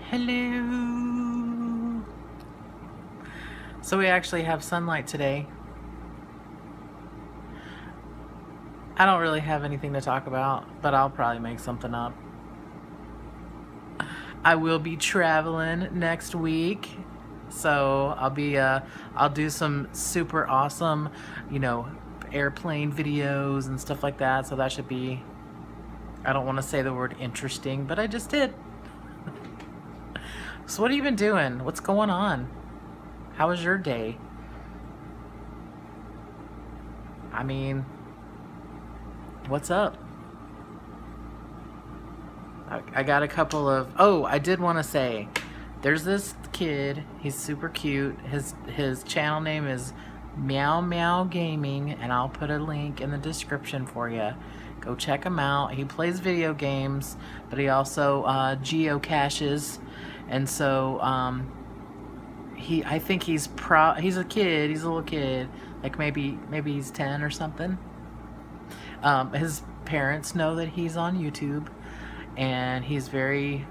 Hello. So we actually have sunlight today. I don't really have anything to talk about, but I'll probably make something up. I will be traveling next week. So I'll do some super awesome, airplane videos and stuff like that. So that should be, I don't want to say the word interesting, but I just did. So what have you been doing? What's going on? How was your day? I mean, what's up? I got a couple of, oh, I did want to say, there's this kid, he's super cute. His channel name is Meow Meow Gaming, and I'll put a link in the description for you. Go check him out. He plays video games, but he also geocaches, and so I think he's he's a kid. He's a little kid, like maybe he's 10 or something. His parents know that he's on YouTube, and he's very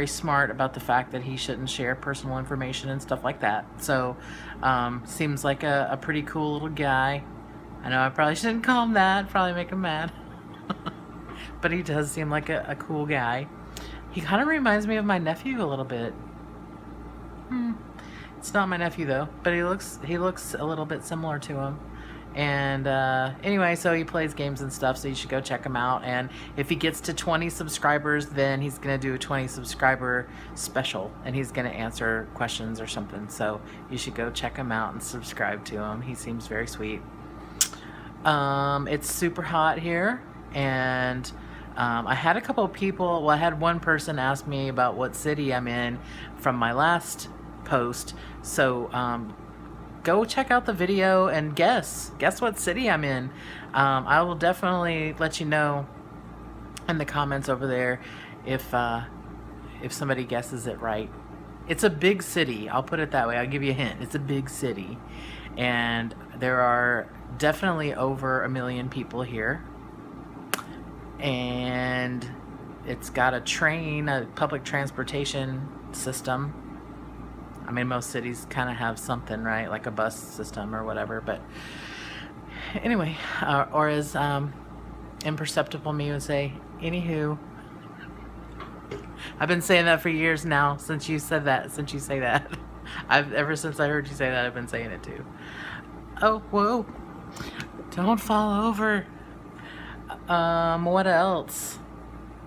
smart about the fact that he shouldn't share personal information and stuff like that. So seems like a pretty cool little guy. I know I probably shouldn't call him that, probably make him mad. But he does seem like a cool guy. He kind of reminds me of my nephew a little bit. It's not my nephew though, but he looks a little bit similar to him. And anyway, so he plays games and stuff, so you should go check him out. And if he gets to 20 subscribers, then he's going to do a 20 subscriber special, and he's going to answer questions or something. So you should go check him out and subscribe to him. He seems very sweet. It's super hot here, and I had a couple of people, well, I had one person ask me about what city I'm in from my last post. So go check out the video and guess what city I'm in. I will definitely let you know in the comments over there if somebody guesses it right. It's a big city, I'll put it that way. I'll give you a hint. It's a big city, and there are definitely over 1 million people here, and it's got a public transportation system. I mean, most cities kind of have something, right? Like a bus system or whatever. But anyway, or as Imperceptible Me would say, anywho. I've been saying that for years now, since you said that, since you say that. Ever since I heard you say that, I've been saying it too. Oh, whoa. Don't fall over. What else?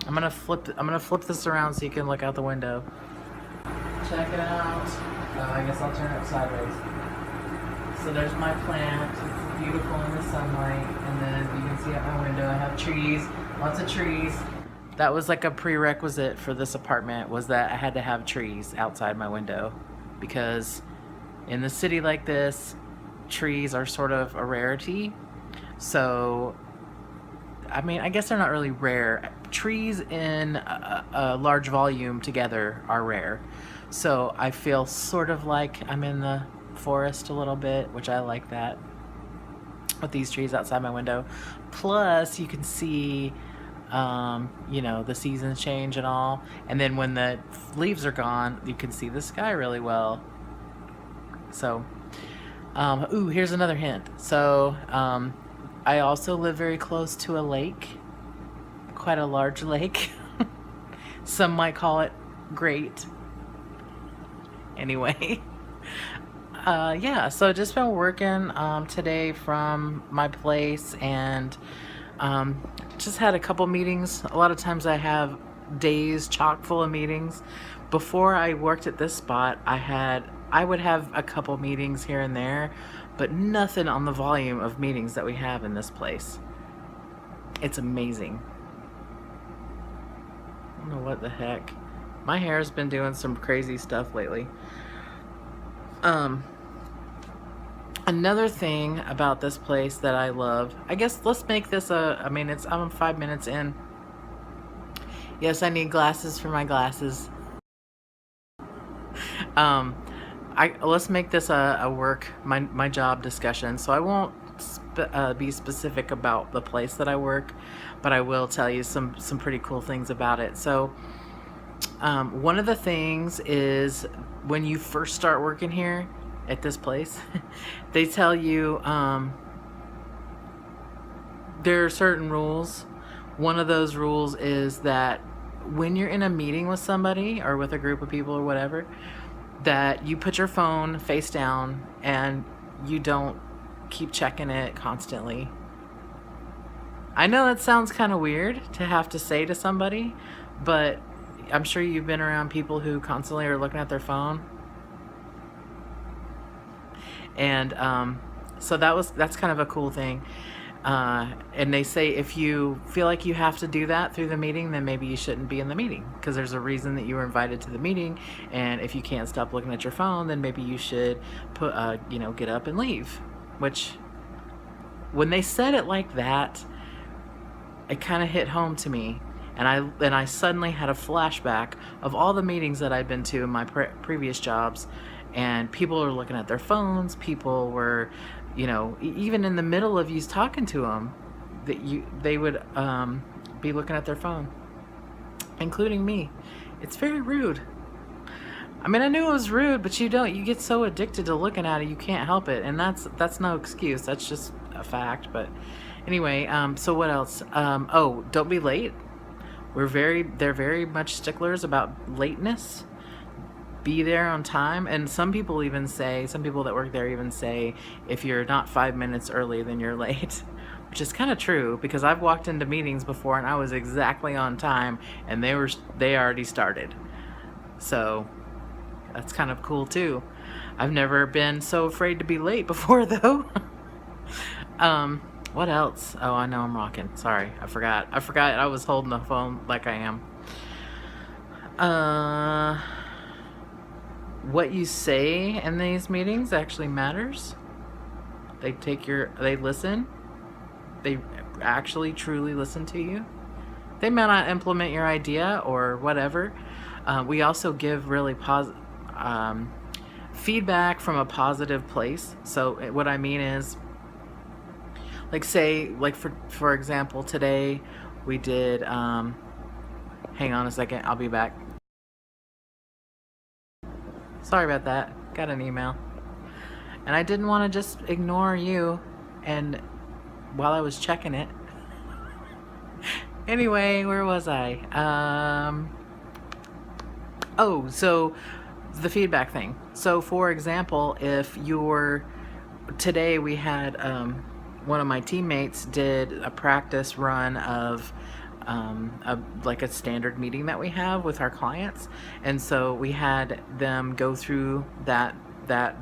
I'm gonna flip this around so you can look out the window. Check it out. I guess I'll turn it sideways. So there's my plant. It's beautiful in the sunlight. And then you can see out my window I have trees. Lots of trees. That was like a prerequisite for this apartment, was that I had to have trees outside my window. Because in the city like this, trees are sort of a rarity. So, I mean, I guess they're not really rare. Trees in a large volume together are rare. So I feel sort of like I'm in the forest a little bit, which I like that, with these trees outside my window. Plus, you can see, the seasons change and all. And then when the leaves are gone, you can see the sky really well. So, ooh, here's another hint. So, I also live very close to a lake, quite a large lake. Some might call it great. Anyway, yeah, so just been working today from my place, and just had a couple meetings. A lot of times I have days chock full of meetings. Before I worked at this spot, I would have a couple meetings here and there, but nothing on the volume of meetings that we have in this place. It's amazing. I don't know what the heck. My hair's been doing some crazy stuff lately. Another thing about this place that I love, I guess let's make this I'm 5 minutes in. Yes, I need glasses for my glasses. Let's make this a work, my job discussion. So I won't be specific about the place that I work, but I will tell you some pretty cool things about it. So One of the things is when you first start working here at this place, they tell you there are certain rules. One of those rules is that when you're in a meeting with somebody or with a group of people or whatever, that you put your phone face down and you don't keep checking it constantly. I know that sounds kind of weird to have to say to somebody, but I'm sure you've been around people who constantly are looking at their phone. And so that's kind of a cool thing. And they say if you feel like you have to do that through the meeting, then maybe you shouldn't be in the meeting, because there's a reason that you were invited to the meeting. And if you can't stop looking at your phone, then maybe you should get up and leave. Which, when they said it like that, it kind of hit home to me. And I suddenly had a flashback of all the meetings that I'd been to in my previous jobs, and people were looking at their phones. People were, even in the middle of you talking to them, they would be looking at their phone, including me. It's very rude. I mean, I knew it was rude, but you get so addicted to looking at it, you can't help it. And that's no excuse. That's just a fact. But anyway, so what else? Don't be late. They're very much sticklers about lateness. Be there on time. And some people that work there even say, if you're not 5 minutes early, then you're late. Which is kind of true, because I've walked into meetings before and I was exactly on time and they already started. So that's kind of cool too. I've never been so afraid to be late before though. What else? Oh, I know I'm rocking. Sorry, I forgot I was holding the phone like I am. What you say in these meetings actually matters. They listen. They actually truly listen to you. They may not implement your idea or whatever. We also give really feedback from a positive place. So what I mean is, for example, today we did, hang on a second, I'll be back. Sorry about that, got an email. And I didn't want to just ignore you and while I was checking it. Anyway, where was I? So the feedback thing. So for example, today we had, one of my teammates did a practice run of a standard meeting that we have with our clients. And so we had them go through that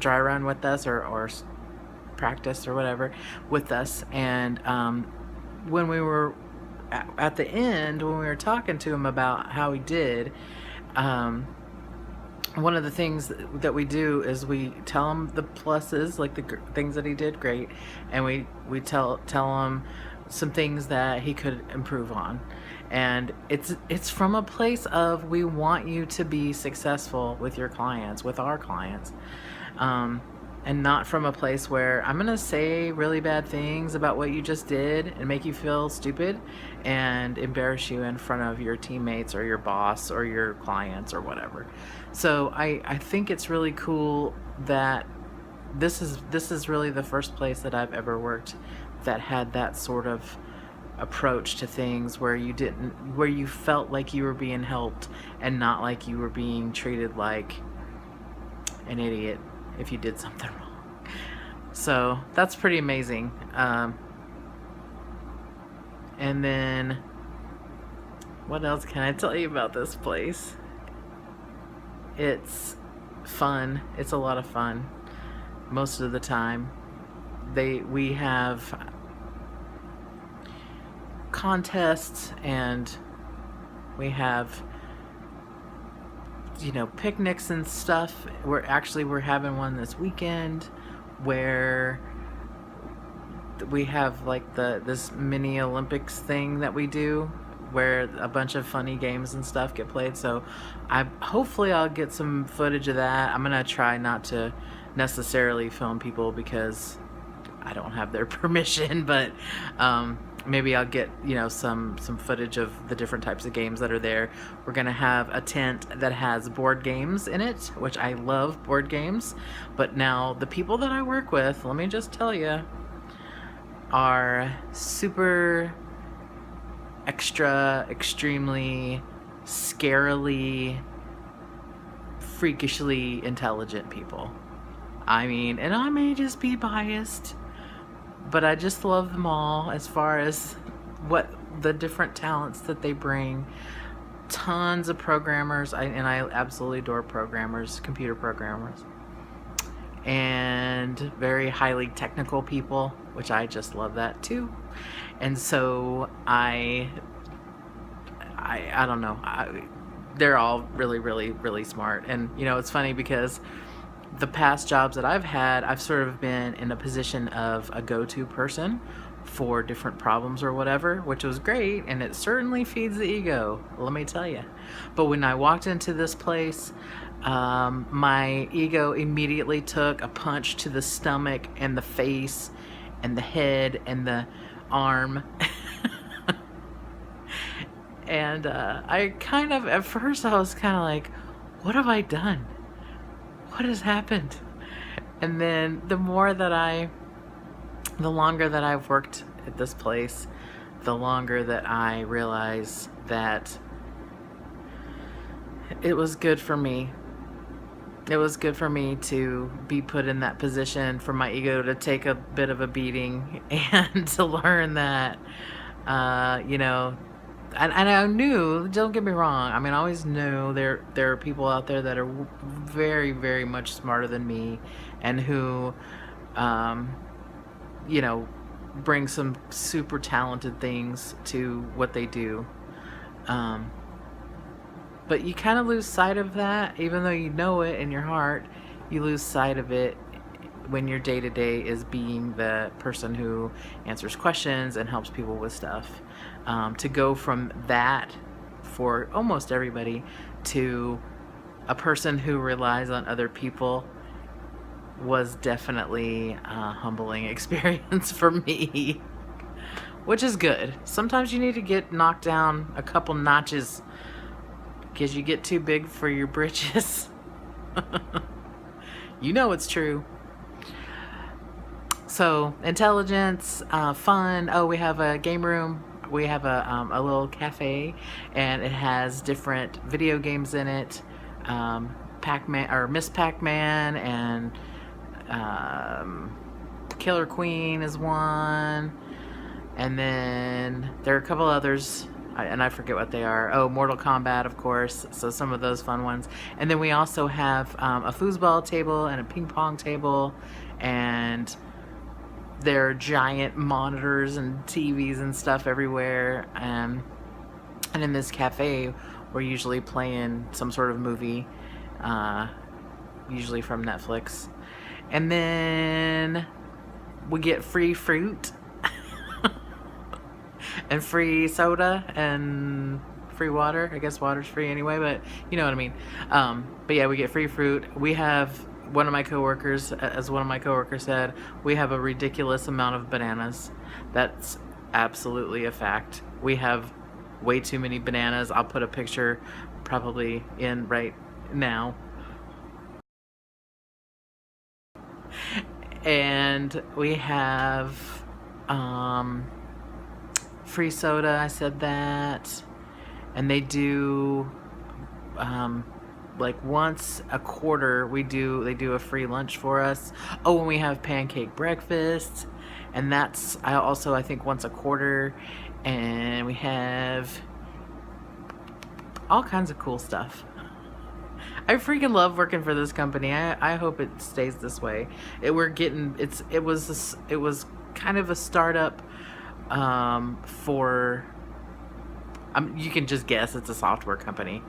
dry run with us or practice or whatever with us. And when we were at the end, when we were talking to him about how he did, one of the things that we do is we tell him the pluses, like the things that he did great, and we tell him some things that he could improve on. And it's from a place of, we want you to be successful with your clients, with our clients, and not from a place where I'm gonna say really bad things about what you just did and make you feel stupid and embarrass you in front of your teammates or your boss or your clients or whatever. So I think it's really cool that this is really the first place that I've ever worked that had that sort of approach to things, where you felt like you were being helped and not like you were being treated like an idiot if you did something wrong. So that's pretty amazing. And then what else can I tell you about this place? It's fun. It's a lot of fun most of the time. We have contests, and we have picnics and stuff. We're having one this weekend where we have this mini Olympics thing that we do, where a bunch of funny games and stuff get played. So hopefully I'll get some footage of that. I'm gonna try not to necessarily film people because I don't have their permission, but maybe I'll get, some footage of the different types of games that are there. We're gonna have a tent that has board games in it, which I love board games. But now the people that I work with, let me just tell you, are super extra, extremely, scarily, freakishly intelligent people. I mean, and I may just be biased, but I just love them all as far as what the different talents that they bring. Tons of programmers, and I absolutely adore programmers, computer programmers, and very highly technical people, which I just love that too. And so I don't know. They're all really, really, really smart. And it's funny because the past jobs that I've had, I've sort of been in a position of a go-to person for different problems or whatever, which was great, and it certainly feeds the ego, let me tell you. But when I walked into this place, my ego immediately took a punch to the stomach and the face and the head and the arm. And I kind of, at first I was kind of like, what have I done? What has happened? And then the longer that I've worked at this place, the longer that I realize that it was good for me. It was good for me to be put in that position, for my ego to take a bit of a beating, and to learn that, and I knew, don't get me wrong, I mean, I always knew there are people out there that are very, very much smarter than me, and who, bring some super talented things to what they do. But you kind of lose sight of that, even though you know it in your heart, you lose sight of it when your day-to-day is being the person who answers questions and helps people with stuff. To go from that, for almost everybody, to a person who relies on other people was definitely a humbling experience for me, which is good. Sometimes you need to get knocked down a couple notches because you get too big for your britches. You know it's true. So, intelligence, fun. Oh, we have a game room. We have a little cafe, and it has different video games in it. Pac-Man, or Miss Pac-Man, and Killer Queen is one. And then there are a couple others, and I forget what they are. Oh, Mortal Kombat, of course. So some of those fun ones. And then we also have a foosball table and a ping pong table, and there are giant monitors and TVs and stuff everywhere. And in this cafe, we're usually playing some sort of movie, usually from Netflix. And then we get free fruit and free soda and free water. I guess water's free anyway, but you know what I mean. But yeah, we get free fruit. We have, one of my coworkers said, we have a ridiculous amount of bananas. That's absolutely a fact. We have way too many bananas. I'll put a picture probably in right now. And we have free soda, I said that. And they do like once a quarter they do a free lunch for us. Oh, and we have pancake breakfast, and that's I think once a quarter. And we have all kinds of cool stuff. I freaking love working for this company. I hope it stays this way. It was kind of a startup for you can just guess it's a software company.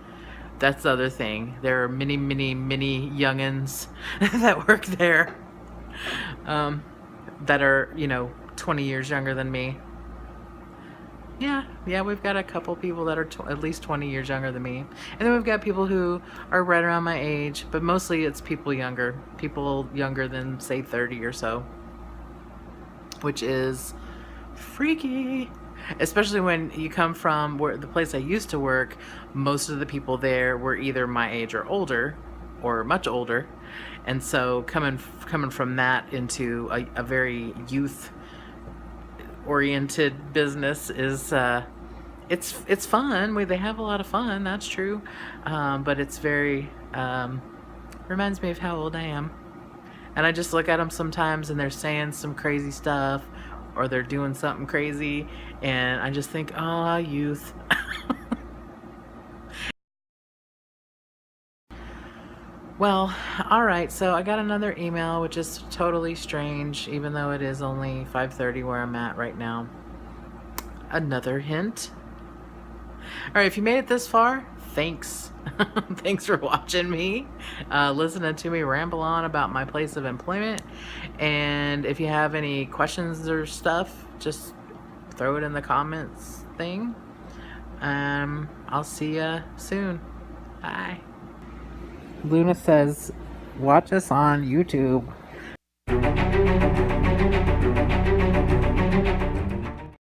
That's the other thing. There are many, many, many youngins that work there, that are 20 years younger than me. Yeah, we've got a couple people that are at least 20 years younger than me. And then we've got people who are right around my age, but mostly it's people younger than, say, 30 or so, which is freaky. Especially when you come from where the place I used to work, most of the people there were either my age or older, or much older, and so coming from that into a very youth oriented business is it's fun. They have a lot of fun, that's true, but it's very reminds me of how old I am. And I just look at them sometimes and they're saying some crazy stuff or they're doing something crazy, and I just think, oh, youth. Well, all right, so I got another email, which is totally strange, even though it is only 5:30 where I'm at right now. Another hint. All right, if you made it this far, thanks. Thanks for watching me, listening to me ramble on about my place of employment. And if you have any questions or stuff, just throw it in the comments thing. I'll see ya soon. Bye. Luna says, watch us on YouTube.